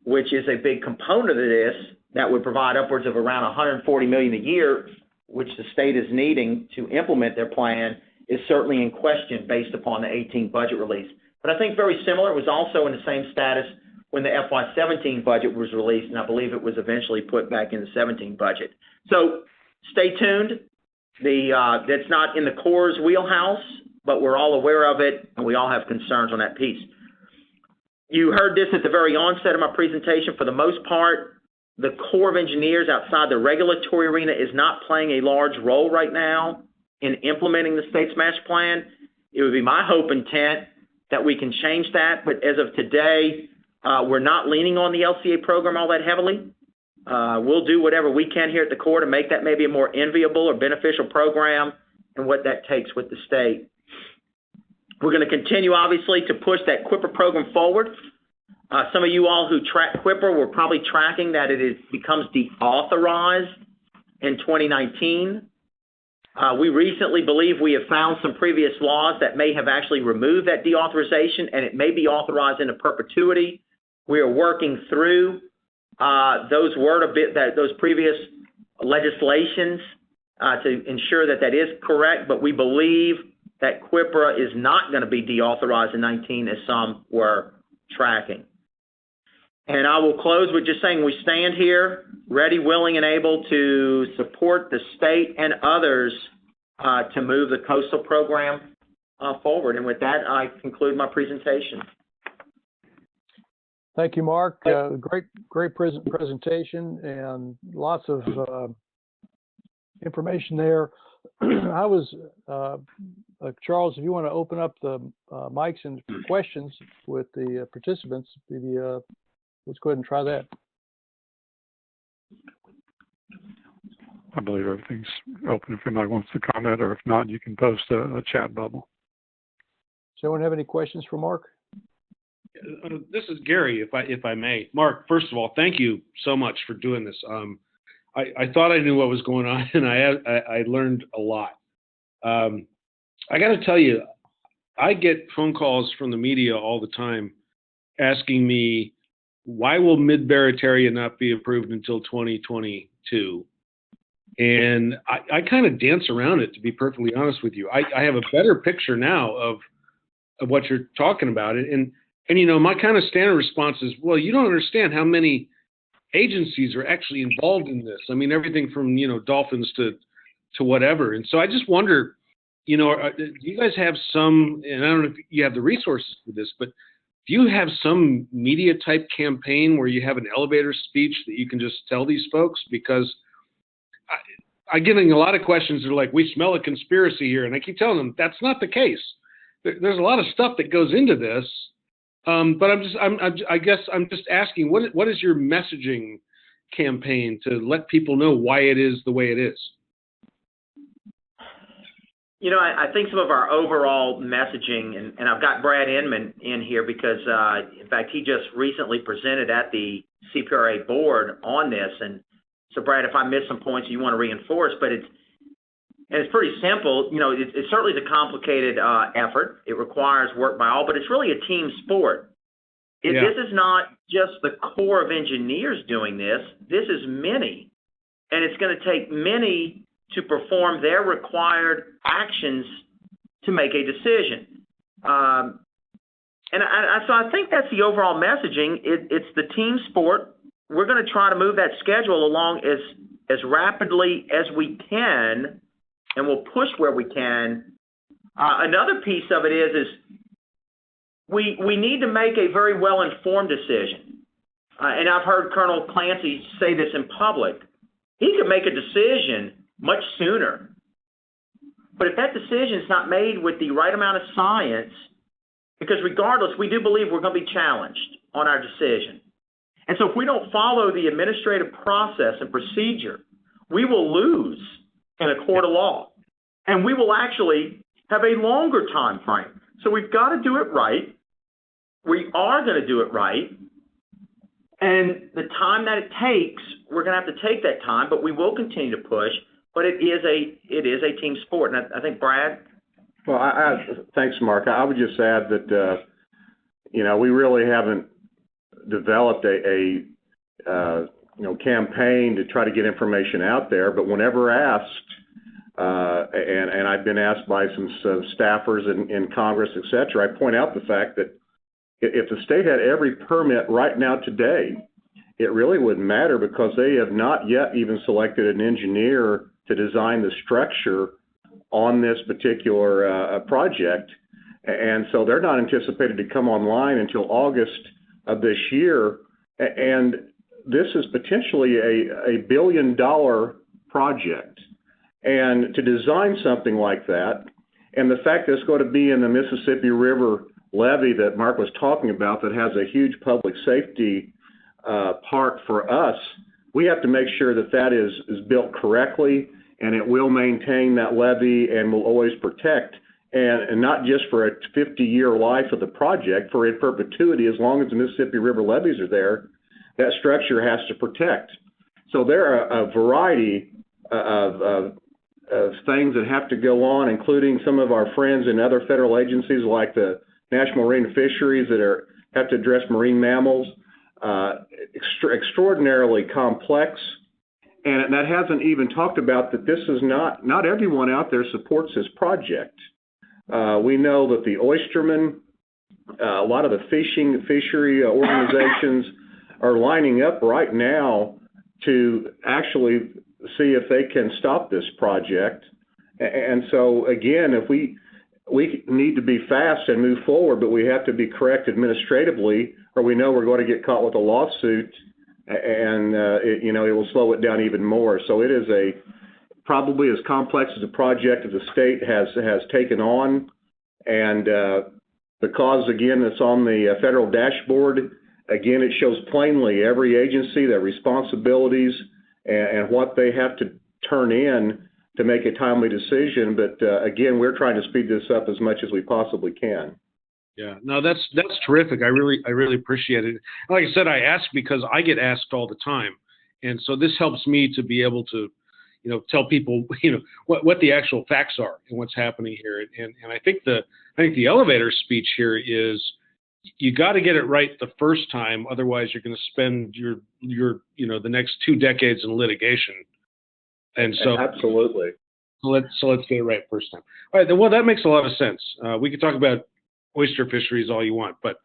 [SPEAKER 3] which is a big component of this, that would provide upwards of around $140 million a year, which the state is needing to implement their plan, is certainly in question based upon the 18 budget release. But I think very similar, it was also in the same status when the FY17 budget was released, and I believe it was eventually put back in the 17 budget. So stay tuned. That's not in the Corps' wheelhouse, but we're all aware of it, and we all have concerns on that piece. You heard this at the very onset of my presentation. For the most part, the Corps of Engineers outside the regulatory arena is not playing a large role right now in implementing the state's master plan. It would be my hope and intent that we can change that, but as of today, we're not leaning on the LCA program all that heavily. We'll do whatever we can here at the Corps to make that maybe a more enviable or beneficial program and what that takes with the state. We're going to continue, obviously, to push that QIPR program forward. Some of you all who track QIPR were probably tracking that becomes deauthorized in 2019. We recently believe we have found some previous laws that may have actually removed that deauthorization, and it may be authorized into perpetuity. We are working through those previous legislations to ensure that is correct, but we believe that QIPR is not going to be deauthorized in 19 as some were tracking. And I will close with just saying we stand here ready, willing, and able to support the state and others to move the coastal program forward. And with that, I conclude my presentation.
[SPEAKER 2] Thank you, Mark. Great presentation and lots of information there. I was, Charles, if you want to open up the mics and questions with the participants, maybe let's go ahead and try that.
[SPEAKER 1] I believe everything's open if anybody wants to comment, or if not, you can post a chat bubble.
[SPEAKER 2] Does anyone have any questions for Mark?
[SPEAKER 4] This is Gary, if I may. Mark, first of all, thank you so much for doing this. I thought I knew what was going on, and I learned a lot. I got to tell you, I get phone calls from the media all the time asking me, why will Mid-Barataria not be approved until 2022? And I kind of dance around it, to be perfectly honest with you. I have a better picture now of what you're talking about. And you know, my kind of standard response is, well, you don't understand how many agencies are actually involved in this. I mean, everything from, you know, dolphins to whatever. And so I just wonder, you know, do you guys have some, and I don't know if you have the resources for this, but do you have some media type campaign where you have an elevator speech that you can just tell these folks? Because I'm getting a lot of questions that are like, we smell a conspiracy here. And I keep telling them that's not the case. There's a lot of stuff that goes into this. But I guess I'm just asking, what is your messaging campaign to let people know why it is the way it is?
[SPEAKER 3] You know, I think some of our overall messaging, and I've got Brad Inman in here because, in fact, he just recently presented at the CPRA board on this. And so, Brad, if I miss some points you want to reinforce, but it's pretty simple. You know, it certainly is a complicated effort. It requires work by all, but it's really a team sport. This is not just the Corps of Engineers doing this. This is many, and it's going to take many to perform their required actions to make a decision. So I think that's the overall messaging. It's the team sport. We're going to try to move that schedule along as rapidly as we can, and we'll push where we can. Another piece of it is we need to make a very well-informed decision. And I've heard Colonel Clancy say this in public. He could make a decision much sooner. But if that decision is not made with the right amount of science, because regardless, we do believe we're going to be challenged on our decision. And so if we don't follow the administrative process and procedure, we will lose in a court of law. And we will actually have a longer time frame. So we've got to do it right. We are going to do it right. And the time that it takes, we're going to have to take that time, but we will continue to push. But it is a team sport. And I think, Brad?
[SPEAKER 5] Well, thanks, Mark. I would just add that, you know, we really haven't developed a campaign to try to get information out there, but whenever asked, and I've been asked by some staffers in Congress, et cetera, I point out the fact that if the state had every permit right now today, it really wouldn't matter because they have not yet even selected an engineer to design the structure on this particular project. And so they're not anticipated to come online until August of this year. And this is potentially a $1 billion project. And to design something like that, and the fact that it's going to be in the Mississippi River levee that Mark was talking about that has a huge public safety part for us, we have to make sure that that is built correctly, and it will maintain that levee and will always protect, and not just for a 50-year life of the project, for in perpetuity, as long as the Mississippi River levees are there, that structure has to protect. So there are a variety of things that have to go on, including some of our friends in other federal agencies like the National Marine Fisheries that have to address marine mammals. Extraordinarily complex, and that hasn't even talked about that this is not everyone out there supports this project. We know that the oystermen, a lot of the fishery organizations are lining up right now to actually see if they can stop this project. And so again, if we need to be fast and move forward, but we have to be correct administratively, or we know we're going to get caught with a lawsuit, and it will slow it down even more. So it is probably as complex as a project as the state has taken on, and because again it's on the federal dashboard. Again, it shows plainly every agency, their responsibilities, and what they have to turn in to make a timely decision. But again, we're trying to speed this up as much as we possibly can.
[SPEAKER 4] Yeah, no, that's terrific. I really appreciate it. Like I said, I ask because I get asked all the time, and so this helps me to be able to, tell people, what the actual facts are and what's happening here. And I think the elevator speech here is, you got to get it right the first time, otherwise you're going to spend your the next 2 decades in litigation. And so
[SPEAKER 5] absolutely.
[SPEAKER 4] So let's get it right first time. All right. Well, that makes a lot of sense. We could talk about oyster fisheries all you want, but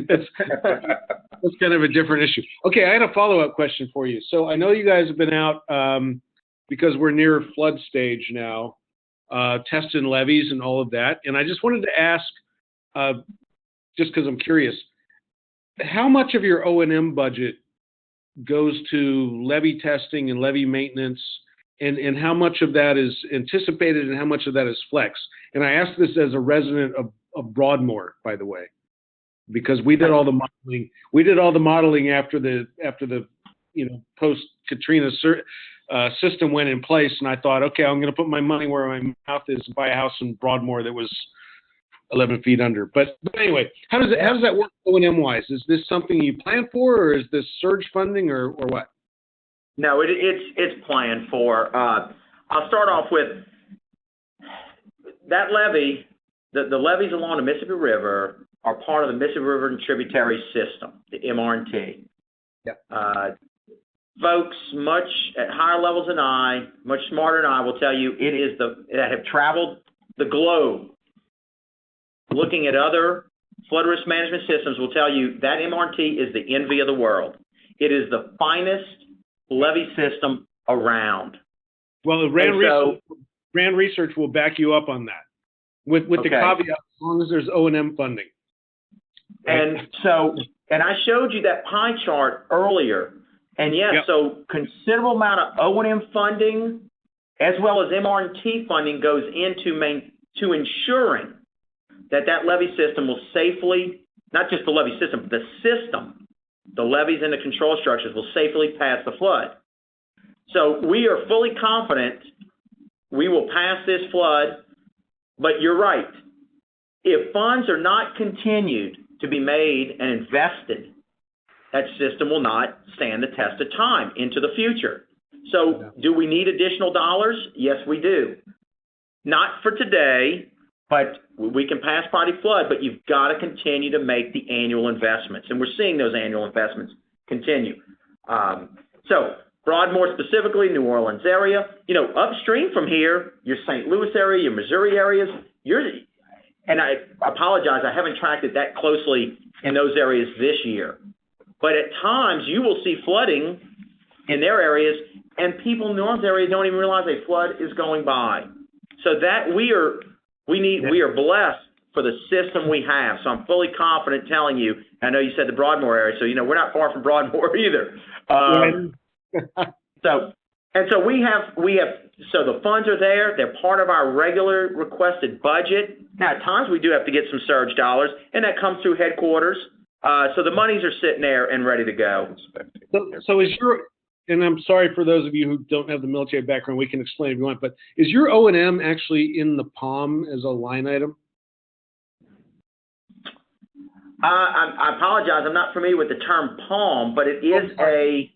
[SPEAKER 4] that's kind of a different issue. Okay, I had a follow-up question for you. So I know you guys have been out because we're near flood stage now, testing levees and all of that. And I just wanted to ask, just because I'm curious, how much of your O&M budget goes to levee testing and levee maintenance, and how much of that is anticipated and how much of that is flex? And I ask this as a resident of Broadmoor, by the way, because we did all the modeling. We did all the modeling after the post Katrina system went in place, and I thought, okay, I'm going to put my money where my mouth is and buy a house in Broadmoor that was 11 feet under. But anyway, how does that work O&M wise? Is this something you plan for, or is this surge funding, or what?
[SPEAKER 3] No, it's planned for. I'll start off with that levee. The levees along the Mississippi River are part of the Mississippi River and Tributary System, the MR&T.
[SPEAKER 2] Yep.
[SPEAKER 3] Folks much at higher levels than I, much smarter than I, will tell you that have traveled the globe looking at other flood risk management systems will tell you that MR&T is the envy of the world. It is the finest levee system around.
[SPEAKER 4] Well, Rand Research will back you up on that, with the caveat, as long as there's O&M funding.
[SPEAKER 3] And I showed you that pie chart earlier, and yes,
[SPEAKER 4] yep.
[SPEAKER 3] So considerable amount of O&M funding as well as MR&T funding goes into ensuring that levee system will safely, not just the levee system, the system, the levees and the control structures will safely pass the flood. So we are fully confident we will pass this flood, but you're right. If funds are not continued to be made and invested, that system will not stand the test of time into the future. So do we need additional dollars? Yes, we do. Not for today, but we can pass body flood, but you've got to continue to make the annual investments. And we're seeing those annual investments continue. So Broadmoor specifically, New Orleans area, upstream from here, your St. Louis area, your Missouri areas, and I apologize, I haven't tracked it that closely in those areas this year. But at times you will see flooding in their areas, and people in New Orleans area don't even realize a flood is going by. So that we are blessed for the system we have. So I'm fully confident telling you, I know you said the Broadmoor area, so we're not far from Broadmoor either. So we have, so the funds are there. They're part of our regular requested budget. Now, at times we do have to get some surge dollars, and that comes through headquarters. So the monies are sitting there and ready to go.
[SPEAKER 4] So is your, and I'm sorry for those of you who don't have the military background, we can explain if you want, but is your O&M actually in the POM as a line item?
[SPEAKER 3] I apologize. I'm not familiar with the term POM, but it is a...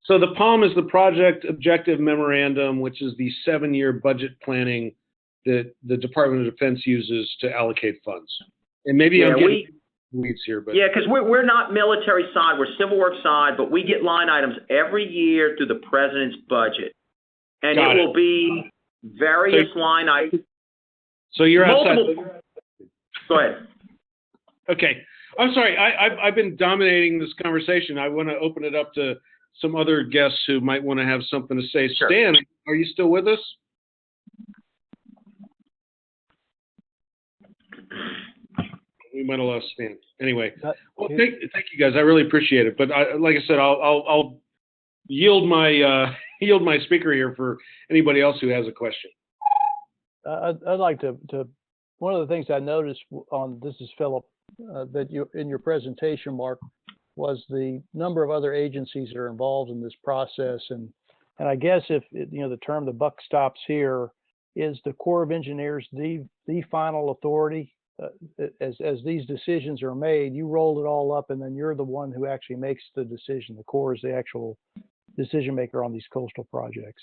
[SPEAKER 4] So the POM is the Project Objective Memorandum, which is the 7-year budget planning that the Department of Defense uses to allocate funds. And maybe I'm getting weeds here, but...
[SPEAKER 3] Yeah, because we're not military side, we're civil works side, but we get line items every year through the President's budget. And it will be various line items.
[SPEAKER 4] So you're outside...
[SPEAKER 3] Go ahead.
[SPEAKER 4] Okay. I'm sorry. I've been dominating this conversation. I want to open it up to some other guests who might want to have something to say.
[SPEAKER 3] Sure.
[SPEAKER 4] Stan, are you still with us? We might have lost Stan. Anyway, well, thank you guys. I really appreciate it. But like I said, I'll yield my speaker here for anybody else who has a question.
[SPEAKER 2] I'd like to. One of the things I noticed on this is Philip that you in your presentation, Mark, was the number of other agencies that are involved in this process, and I guess if the term "the buck stops here" is the Corps of Engineers the final authority as these decisions are made. You roll it all up, and then you're the one who actually makes the decision. The Corps is the actual decision maker on these coastal projects.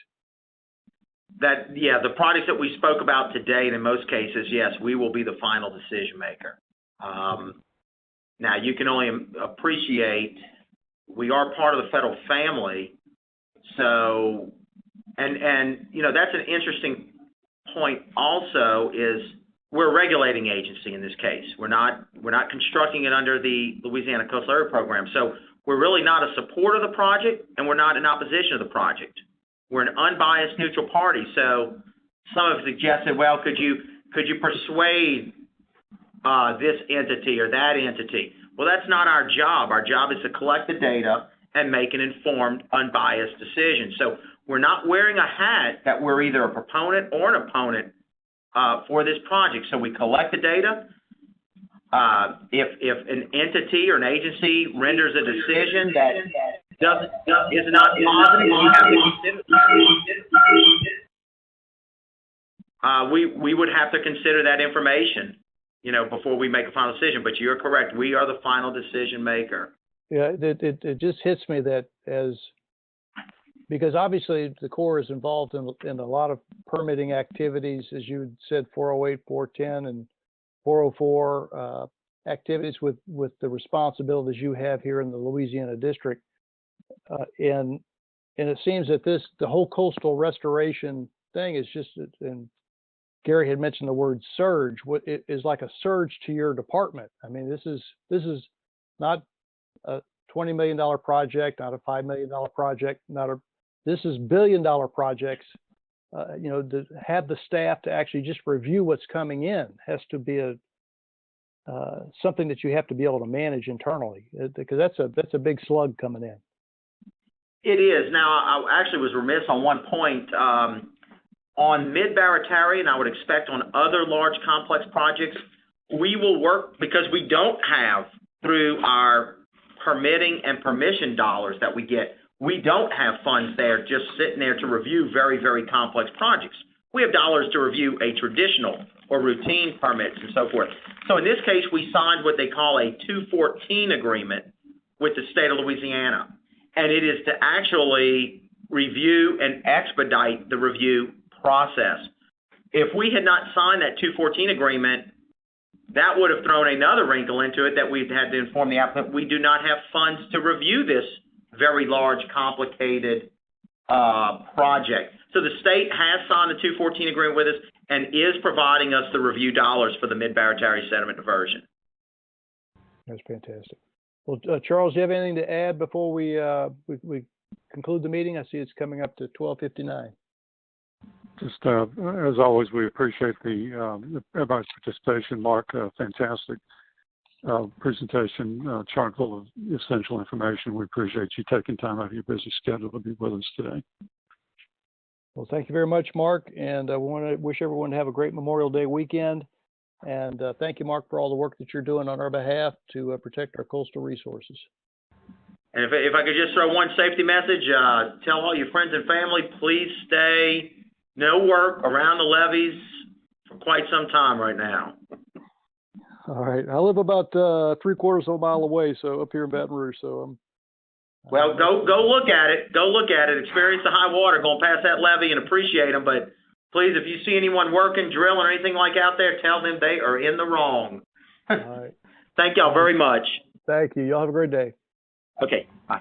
[SPEAKER 3] The projects that we spoke about today, in most cases, yes, we will be the final decision maker. Now, you can only appreciate we are part of the federal family, so and that's an interesting point. Also, is we're a regulating agency in this case. We're not constructing it under the Louisiana Coastal Area Program, so we're really not a supporter of the project, and we're not in opposition of the project. We're an unbiased neutral party. So some have suggested, well, could you persuade this entity or that entity? Well, that's not our job. Our job is to collect the data and make an informed, unbiased decision. So we're not wearing a hat that we're either a proponent or an opponent for this project. So we collect the data. If an entity or an agency renders a decision that is not positive, we have to consider. We would have to consider that information, before we make a final decision. But you're correct; we are the final decision maker.
[SPEAKER 2] Yeah, it just hits me that because obviously the Corps is involved in a lot of permitting activities, as you said, 408, 410, and 404 activities with the responsibilities you have here in the Louisiana district. And it seems that the whole coastal restoration thing is just, and Gary had mentioned the word surge. It is like a surge to your department. I mean, this is not a $20 million project, not a $5 million project, this is $1 billion projects. To have the staff to actually just review what's coming in has to be something that you have to be able to manage internally, because that's a big slug coming in.
[SPEAKER 3] It is. Now, I actually was remiss on one point. On Mid-Barataria, and I would expect on other large complex projects, we will work, because we don't have, through our permitting and permission dollars that we get, we don't have funds there just sitting there to review very, very complex projects. We have dollars to review a traditional or routine permits and so forth. So in this case, we signed what they call a 214 agreement with the state of Louisiana. And it is to actually review and expedite the review process. If we had not signed that 214 agreement, that would have thrown another wrinkle into it that we've had to inform the applicant. We do not have funds to review this very large, complicated project. So the state has signed the 214 agreement with us and is providing us the review dollars for the Mid-Barataria sediment diversion.
[SPEAKER 2] That's fantastic. Well, Charles, do you have anything to add before we conclude the meeting? I see it's coming up to 12:59.
[SPEAKER 1] Just as always, we appreciate everybody's participation. Mark, fantastic presentation, chock full of essential information. We appreciate you taking time out of your busy schedule to be with us today.
[SPEAKER 2] Well, thank you very much, Mark, and I want to wish everyone to have a great Memorial Day weekend. And thank you, Mark, for all the work that you're doing on our behalf to protect our coastal resources.
[SPEAKER 3] And if I could just throw one safety message, tell all your friends and family, please stay no work around the levees for quite some time right now.
[SPEAKER 2] All right. I live about 3/4 of a mile away, so up here in Baton Rouge. So
[SPEAKER 3] Well, go look at it. Go look at it. Experience the high water. Going past that levee and appreciate them. But please, if you see anyone working, drilling, or anything like out there, tell them they are in the wrong.
[SPEAKER 2] all right.
[SPEAKER 3] Thank y'all very much.
[SPEAKER 2] Thank you. Y'all have a great day.
[SPEAKER 3] Okay, bye.